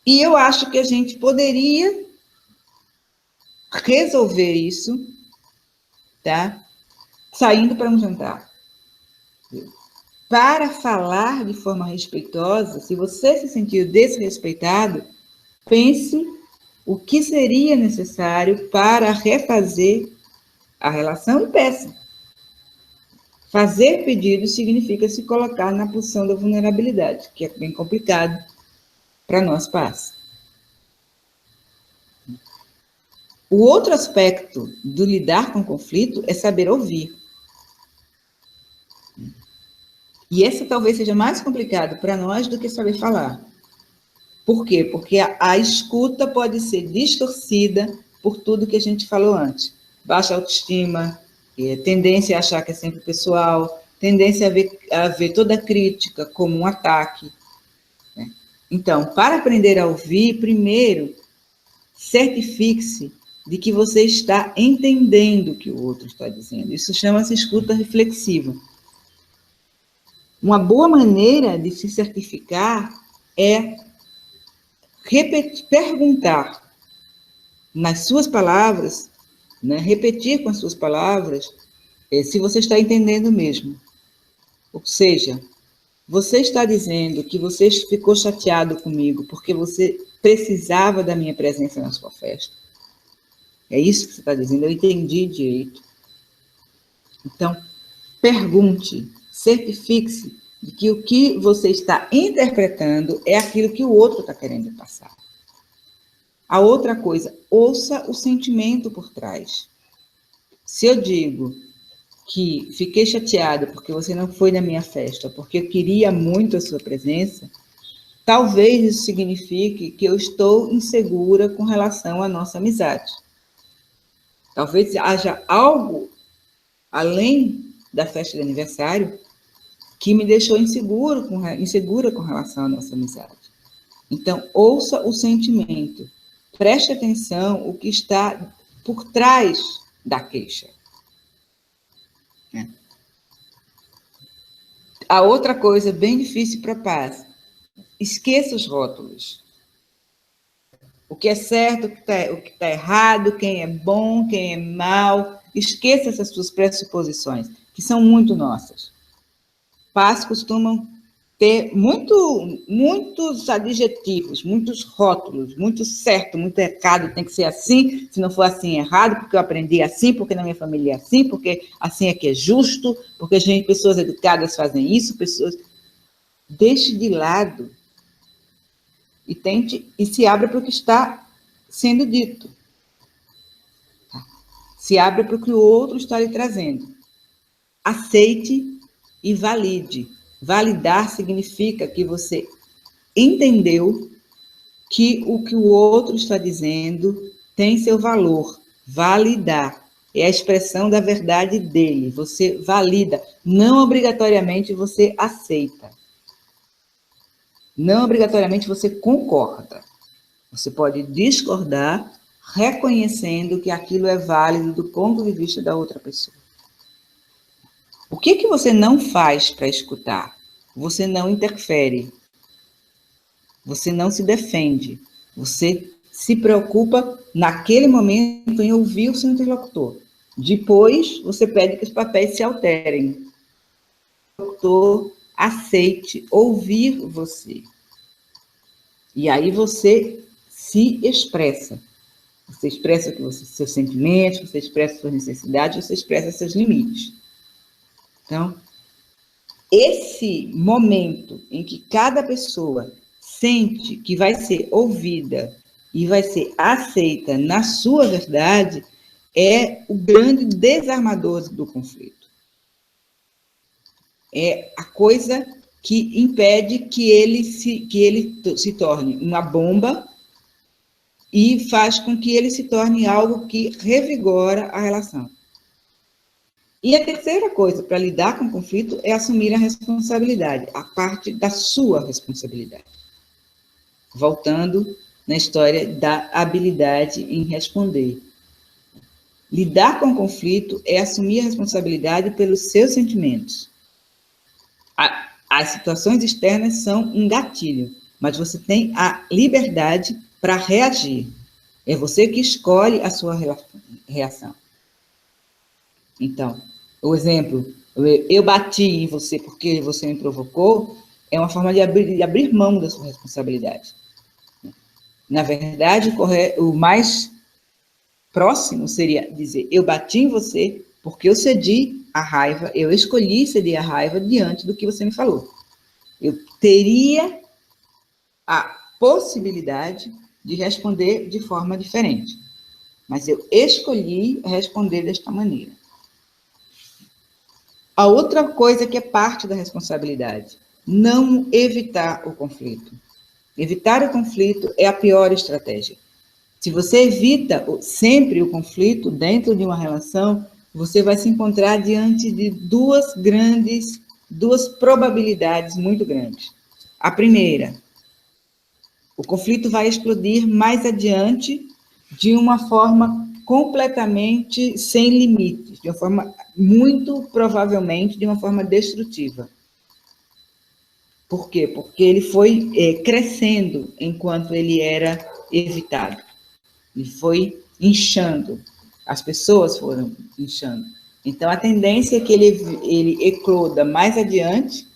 E eu acho que a gente poderia resolver isso, tá? Saindo para um jantar. Para falar de forma respeitosa, se você se sentir desrespeitado, pense o que seria necessário para refazer a relação e peça. Fazer pedido significa se colocar na posição da vulnerabilidade, que é bem complicado para nós pais. O outro aspecto do lidar com conflito é saber ouvir. E esse talvez seja mais complicado para nós do que saber falar. Por quê? Porque a escuta pode ser distorcida por tudo que a gente falou antes. Baixa autoestima, tendência a achar que é sempre pessoal, tendência a ver toda crítica como um ataque. Né? Então, para aprender a ouvir, primeiro, certifique-se de que você está entendendo o que o outro está dizendo. Isso chama-se escuta reflexiva. Uma boa maneira de se certificar é perguntar nas suas palavras, né, repetir com as suas palavras, se você está entendendo mesmo. Ou seja, você está dizendo que você ficou chateado comigo porque você precisava da minha presença na sua festa. É isso que você está dizendo, eu entendi direito. Então, pergunte, certifique-se de que o que você está interpretando é aquilo que o outro está querendo passar. A outra coisa, ouça o sentimento por trás. Se eu digo que fiquei chateada porque você não foi na minha festa, porque eu queria muito a sua presença, talvez isso signifique que eu estou insegura com relação à nossa amizade. Talvez haja algo além da festa de aniversário que me deixou insegura com relação à nossa amizade. Então, ouça o sentimento. Preste atenção o que está por trás da queixa. A outra coisa bem difícil para a paz, esqueça os rótulos. O que é certo, o que está errado, quem é bom, quem é mal. Esqueça essas suas pressuposições, que são muito nossas. Pais costumam ter muitos adjetivos, muitos rótulos, muito certo, muito errado, tem que ser assim, se não for assim é errado, porque eu aprendi assim, porque na minha família é assim, porque assim é que é justo, porque pessoas educadas fazem isso, pessoas... Deixe de lado e tente e se abra para o que está sendo dito. Se abra para o que o outro está lhe trazendo. Aceite e valide. Validar significa que você entendeu que o outro está dizendo tem seu valor. Validar é a expressão da verdade dele. Você valida. Não obrigatoriamente você aceita. Não obrigatoriamente você concorda. Você pode discordar, reconhecendo que aquilo é válido do ponto de vista da outra pessoa. O que você não faz para escutar? Você não interfere. Você não se defende. Você se preocupa, naquele momento, em ouvir o seu interlocutor. Depois, você pede que os papéis se alterem. O interlocutor aceite ouvir você. E aí você se expressa. Você expressa seus sentimentos, você expressa suas necessidades, você expressa seus limites. Então, esse momento em que cada pessoa sente que vai ser ouvida e vai ser aceita na sua verdade é o grande desarmador do conflito. É a coisa que impede que ele se torne uma bomba e faz com que ele se torne algo que revigora a relação. E a terceira coisa para lidar com o conflito é assumir a responsabilidade, a parte da sua responsabilidade. Voltando na história da habilidade em responder. Lidar com o conflito é assumir a responsabilidade pelos seus sentimentos. As situações externas são um gatilho, mas você tem a liberdade para reagir. É você que escolhe a sua reação. Então, o exemplo, eu bati em você porque você me provocou, é uma forma de abrir mão da sua responsabilidade. Na verdade, o mais próximo seria dizer, eu bati em você porque eu cedi à raiva, eu escolhi ceder à raiva diante do que você me falou. Eu teria a possibilidade de responder de forma diferente, mas eu escolhi responder desta maneira. A outra coisa que é parte da responsabilidade, não evitar o conflito. Evitar o conflito é a pior estratégia. Se você evita sempre o conflito dentro de uma relação, você vai se encontrar diante de duas probabilidades muito grandes. A primeira, o conflito vai explodir mais adiante de uma forma completamente sem limites, de uma forma, muito provavelmente, de uma forma destrutiva. Por quê? Porque ele foi crescendo enquanto ele era evitado. Ele foi inchando. As pessoas foram inchando. Então, a tendência é que ele ecloda mais adiante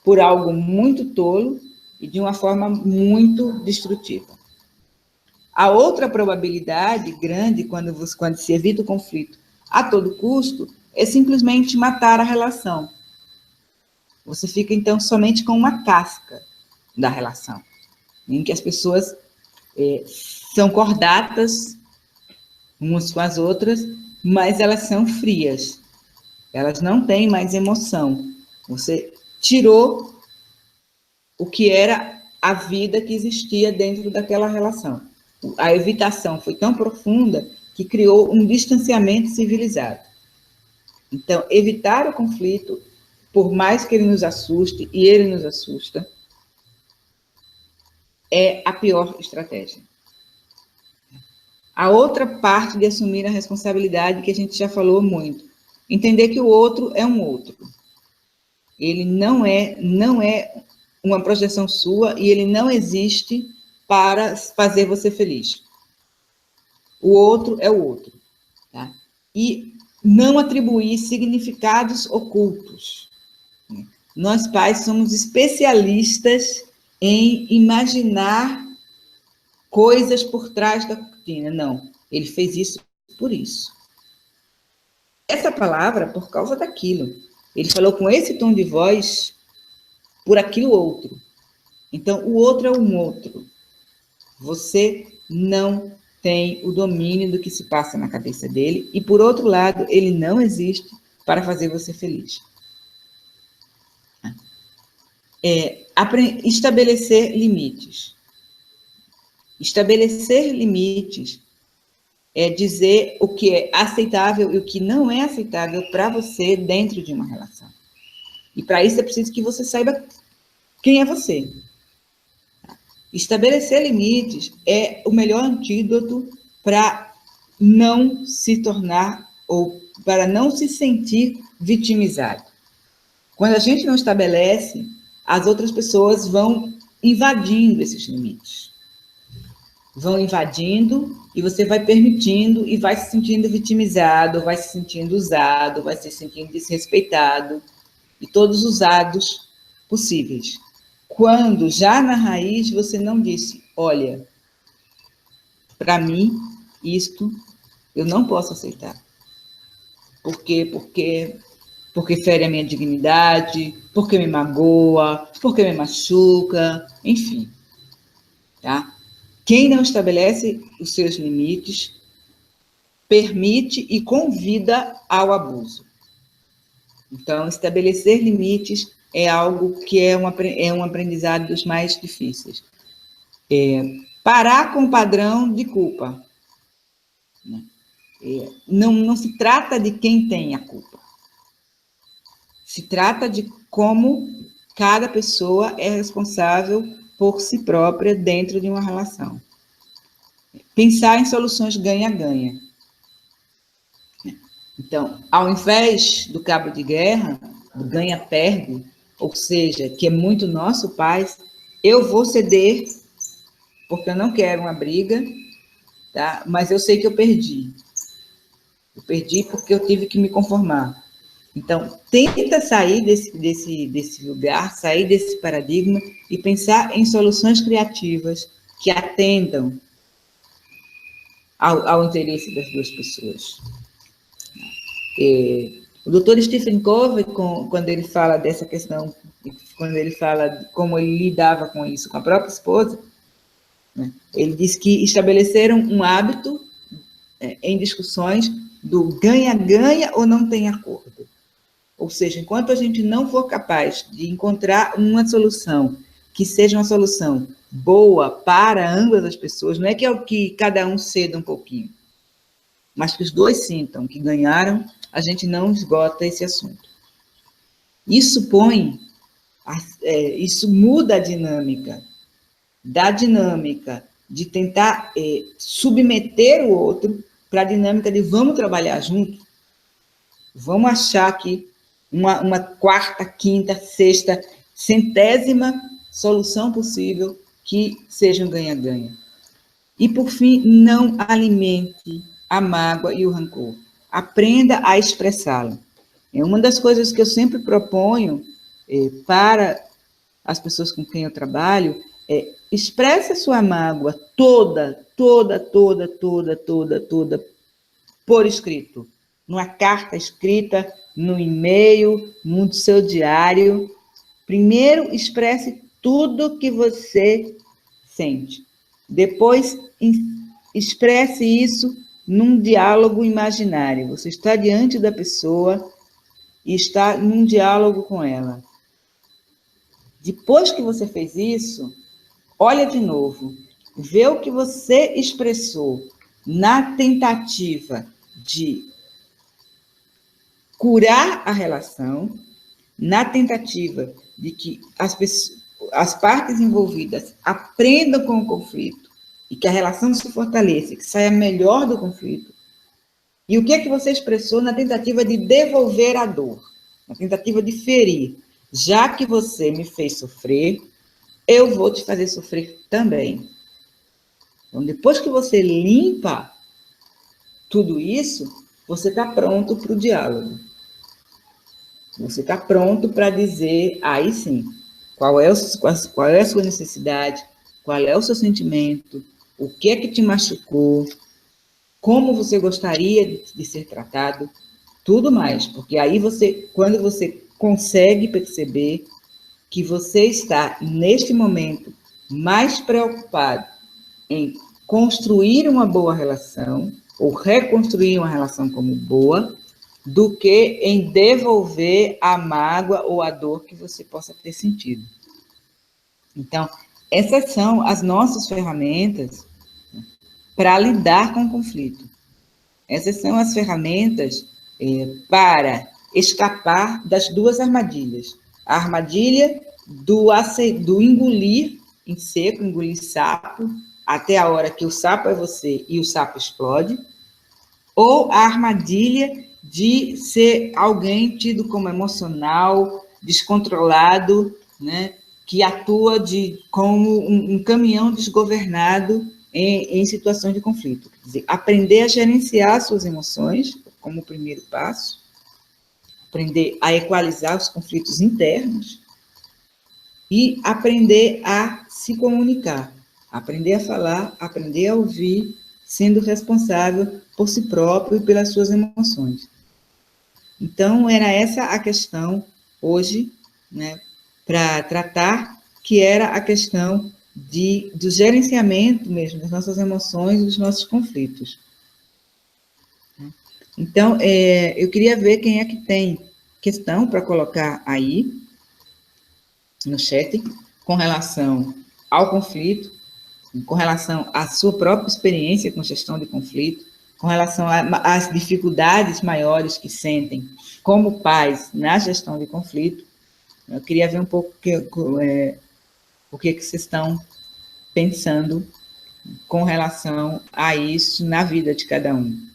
por algo muito tolo e de uma forma muito destrutiva. A outra probabilidade grande, quando se evita o conflito a todo custo, é simplesmente matar a relação. Você fica, então, somente com uma casca da relação, em que as pessoas são cordatas umas com as outras, mas elas são frias. Elas não têm mais emoção. Você tirou o que era a vida que existia dentro daquela relação. A evitação foi tão profunda que criou um distanciamento civilizado. Então, evitar o conflito, por mais que ele nos assuste, e ele nos assusta, é a pior estratégia. A outra parte de assumir a responsabilidade, que a gente já falou muito, entender que o outro é um outro. Ele não é uma projeção sua e ele não existe para fazer você feliz. O outro é o outro. Tá? E não atribuir significados ocultos. Nós, pais, somos especialistas em imaginar coisas por trás da cortina. Não, ele fez isso por isso. Essa palavra, por causa daquilo. Ele falou com esse tom de voz por aquilo outro. Então, o outro é um outro. Você não tem o domínio do que se passa na cabeça dele e, por outro lado, ele não existe para fazer você feliz. Estabelecer limites. Estabelecer limites é dizer o que é aceitável e o que não é aceitável para você dentro de uma relação. E para isso é preciso que você saiba quem é você. Estabelecer limites é o melhor antídoto para não se tornar ou para não se sentir vitimizado. Quando a gente não estabelece, as outras pessoas vão invadindo esses limites. Vão invadindo e você vai permitindo e vai se sentindo vitimizado, vai se sentindo usado, vai se sentindo desrespeitado e todos os usados possíveis. Quando já na raiz você não disse, olha, para mim isto eu não posso aceitar. Por quê? Porque fere a minha dignidade, porque me magoa, porque me machuca, enfim. Tá? Quem não estabelece os seus limites, permite e convida ao abuso. Então, estabelecer limites é algo que é um aprendizado dos mais difíceis. Parar com o padrão de culpa. Não se trata de quem tem a culpa. Se trata de como cada pessoa é responsável por si própria dentro de uma relação. Pensar em soluções ganha-ganha. Então, ao invés do cabo de guerra, do ganha-perde, ou seja, que é muito nosso paz, eu vou ceder porque eu não quero uma briga, tá? Mas eu sei que eu perdi. Eu perdi porque eu tive que me conformar. Então, tenta sair desse lugar, sair desse paradigma e pensar em soluções criativas que atendam ao interesse das duas pessoas. O Dr. Stephen Covey, quando ele fala dessa questão, quando ele fala de como ele lidava com isso, com a própria esposa, né, ele diz que estabeleceram um hábito em discussões do ganha-ganha ou não tem acordo. Ou seja, enquanto a gente não for capaz de encontrar uma solução que seja uma solução boa para ambas as pessoas, não é que cada um ceda um pouquinho, mas que os dois sintam que ganharam, a gente não esgota esse assunto. Isso isso muda a dinâmica, da dinâmica de tentar submeter o outro para a dinâmica de vamos trabalhar junto, vamos achar que uma quarta, quinta, sexta, centésima solução possível que seja um ganha-ganha. E, por fim, não alimente a mágoa e o rancor. Aprenda a expressá-lo. É uma das coisas que eu sempre proponho para as pessoas com quem eu trabalho, expresse a sua mágoa toda, por escrito. Numa carta escrita, no e-mail, no seu diário. Primeiro, expresse tudo que você sente. Depois, expresse isso num diálogo imaginário. Você está diante da pessoa e está num diálogo com ela. Depois que você fez isso, olha de novo, vê o que você expressou na tentativa de curar a relação, na tentativa de que as partes envolvidas aprendam com o conflito e que a relação se fortaleça, que saia melhor do conflito. E o que é que você expressou na tentativa de devolver a dor, na tentativa de ferir? Já que você me fez sofrer, eu vou te fazer sofrer também. Então, depois que você limpa tudo isso, você está pronto para o diálogo. Você está pronto para dizer, aí sim, qual é a sua necessidade, qual é o seu sentimento, o que é que te machucou, como você gostaria de ser tratado, tudo mais. Porque aí quando você consegue perceber que você está, neste momento, mais preocupado em construir uma boa relação, ou reconstruir uma relação como boa, do que em devolver a mágoa ou a dor que você possa ter sentido. Então, essas são as nossas ferramentas para lidar com o conflito. Essas são as ferramentas para escapar das duas armadilhas. A armadilha do engolir em seco, engolir sapo, até a hora que o sapo é você e o sapo explode, ou a armadilha de ser alguém tido como emocional, descontrolado, né, que atua como um caminhão desgovernado em situações de conflito. Quer dizer, aprender a gerenciar suas emoções, como o primeiro passo, aprender a equalizar os conflitos internos e aprender a se comunicar, aprender a falar, aprender a ouvir, sendo responsável por si próprio e pelas suas emoções. Então, era essa a questão hoje, né, para tratar, que era a questão do gerenciamento mesmo das nossas emoções e dos nossos conflitos. Então, eu queria ver quem é que tem questão para colocar aí no chat com relação ao conflito, com relação à sua própria experiência com gestão de conflito, com relação às dificuldades maiores que sentem como pais na gestão de conflito. Eu queria ver um pouco o que vocês estão pensando com relação a isso na vida de cada um.